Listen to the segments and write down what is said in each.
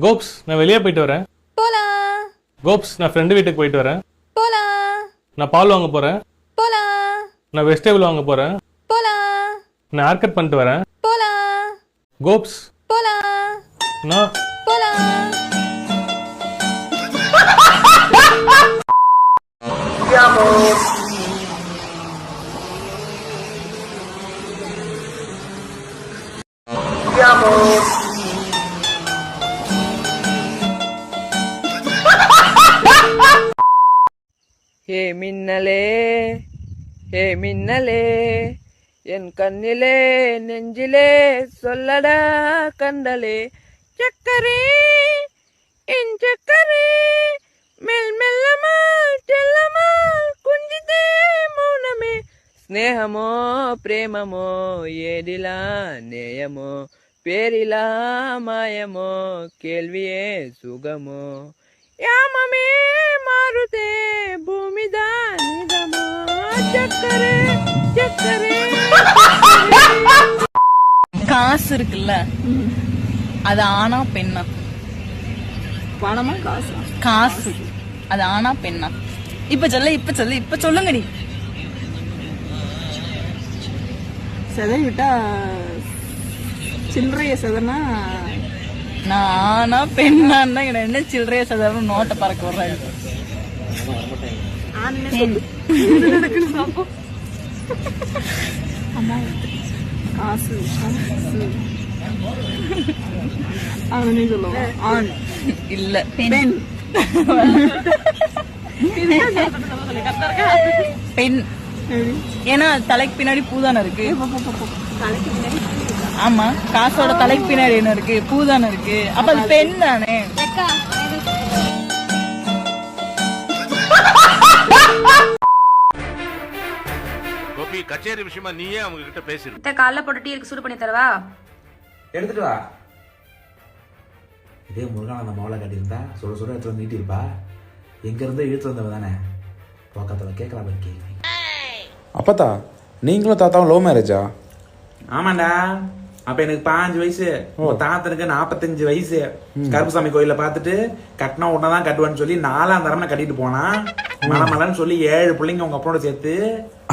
கோப்ஸ் நான் வெளியே போயிட்டு வரேன். போலாம். கோப்ஸ் நான் ஃப்ரெண்டு வீட்டுக்கு போயிட்டு வரேன். போலாம். நான் பால் வாங்க போறேன். போலாம். நான் வெஜிடபிள் வாங்க போறேன். போலாம். நான் ஹேர் கட் பண்ணிட்டு வரேன். போலாம். கோப்ஸ் போலாம். நான் போலாம். ஹே மின்னலே ஹே மின்னலே என் கண்ணிலே நெஞ்சிலே சொல்லடா கண்டலே சக்கரே என் சக்கரே மெல் மெல்லமால் செல்லமால் குஞ்சிதே மௌனமே ஸ்நேகமோ பிரேமமோ ஏடிலா நேயமோ பேரிலா மாயமோ கேள்வியே சுகமோ யாமமே மாறுதே பூமிதான் நிதமோ சக்கரே சக்கரே காசு இருக்குல்ல, அது ஆனா பெண்ணா? பணமா காசு? காசு அது ஆனா பெண்ணா? இப்ப சொல்லுங்க நீ. செதை விட்டா சில்லறைய செதனா நான் ஆனா பெண்ணான்னா என்ன சில்லறைய சதாரணம் நோட்டை பறக்க விடுறாங்க. காசு அவனே சொல்லுவான். ஆண் இல்ல பெண். பெண். ஏன்னா தலைக்கு பின்னாடி பூதானே இருக்கு. ஆமா, காசோட தலைக்கு பின்னாடி என்ன இருக்கு? பூதானே இருக்கு. அப்ப அது பெண் தானே. கோபி, கச்சேரி விஷயமா நீயே அவங்க கிட்ட பேசிரு. காலைல போட்டு டீ இருக்கு, சூடு பண்ணி தரவா? எடுத்துட்டு வா. இதே முருகானந்த மாவளை கட்டியிருந்தா சுட சுட இடத்துல நீட்டி இருப்பா. எங்க இருந்து இழுத்து வந்தவ தானே. பக்கத்துல கேட்கலாம் இருக்கே. அப்பத்தா நீங்களும் தாத்தாவும் லவ் மேரேஜா? ஆமாண்டா. அப்ப எனக்கு 15 வயசு, தாத்தனுக்கு 45 வயசு. கருப்புசாமி கோயில பாத்துட்டு கட்டினா உடனேதான் கட்டுவான்னு சொல்லி 4ஆம் தரமா கட்டிட்டு போனா. மலமலன்னு சொல்லி 7 பிள்ளைங்க உங்க அப்பனோட சேர்த்து.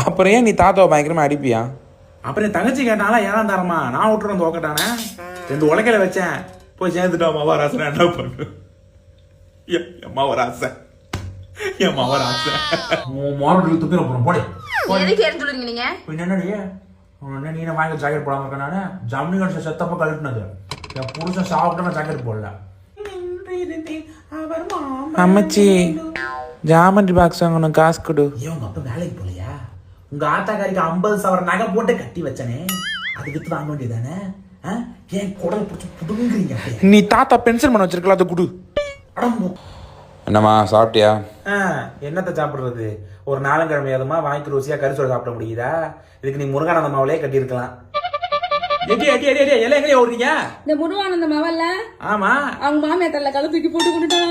அப்புறம் ஏன் நீ தாத்தாவை பயங்கரமா அடிப்பியா? அப்புறம் என் தங்கச்சி கேட்டால 7ஆம் தரமா நான் விட்டுறேன் தோக்கட்டானே. 2 உலக்கையில வச்சேன். போய் சேர்ந்துட்டா அம்மாவா ராசனை என்ன பண்ணு. அம்மாவா ராச அம்மாவா ராச மாரோட்டுக்கு துப்பிட போறோம். போடே எதுக்கு ஏன் சொல்லுங்க நீங்க? என்னடியே நீ வாங்கி ஜாக்கெட் போடாம இருக்க. நானு ஜம்னி கடிச்ச செத்தப்ப கழட்டினது. என் புருஷன் சாப்பிட்டு ஜாக்கெட் போடல. அம்மச்சி ஜாமெண்ட்ரி பாக்ஸ் வாங்கணும், காசு கொடு. ஏன் உங்க அப்பா வேலைக்கு போலையா? உங்க ஆத்தாக்காரிக்கு 50 சவர நகை போட்டு கட்டி வச்சனே, அது வித்து வாங்க வேண்டியதானே? ஏன் குடல் பிடிச்சி புடுங்குறீங்க? நீ தாத்தா பென்ஷன் பண்ண வச்சிருக்கலாம், அதை கொடு. என்னம்மா சாப்பிட்டியா? என்னத்தை சாப்பிடுறது? ஒரு 4 கிழமையாதுமா வாய்க்கு ருசியா கறிசோட சாப்பிட முடியுதா? இதுக்கு நீ முருகானந்த மாவுலே கட்டியிருக்கலாம். எல்லாம் ஓடுறீங்க? இந்த முருகானந்த மாவல்ல? ஆமா, அவங்க மாமியார் கலை தூக்கி போட்டு கொண்டுட்டான்.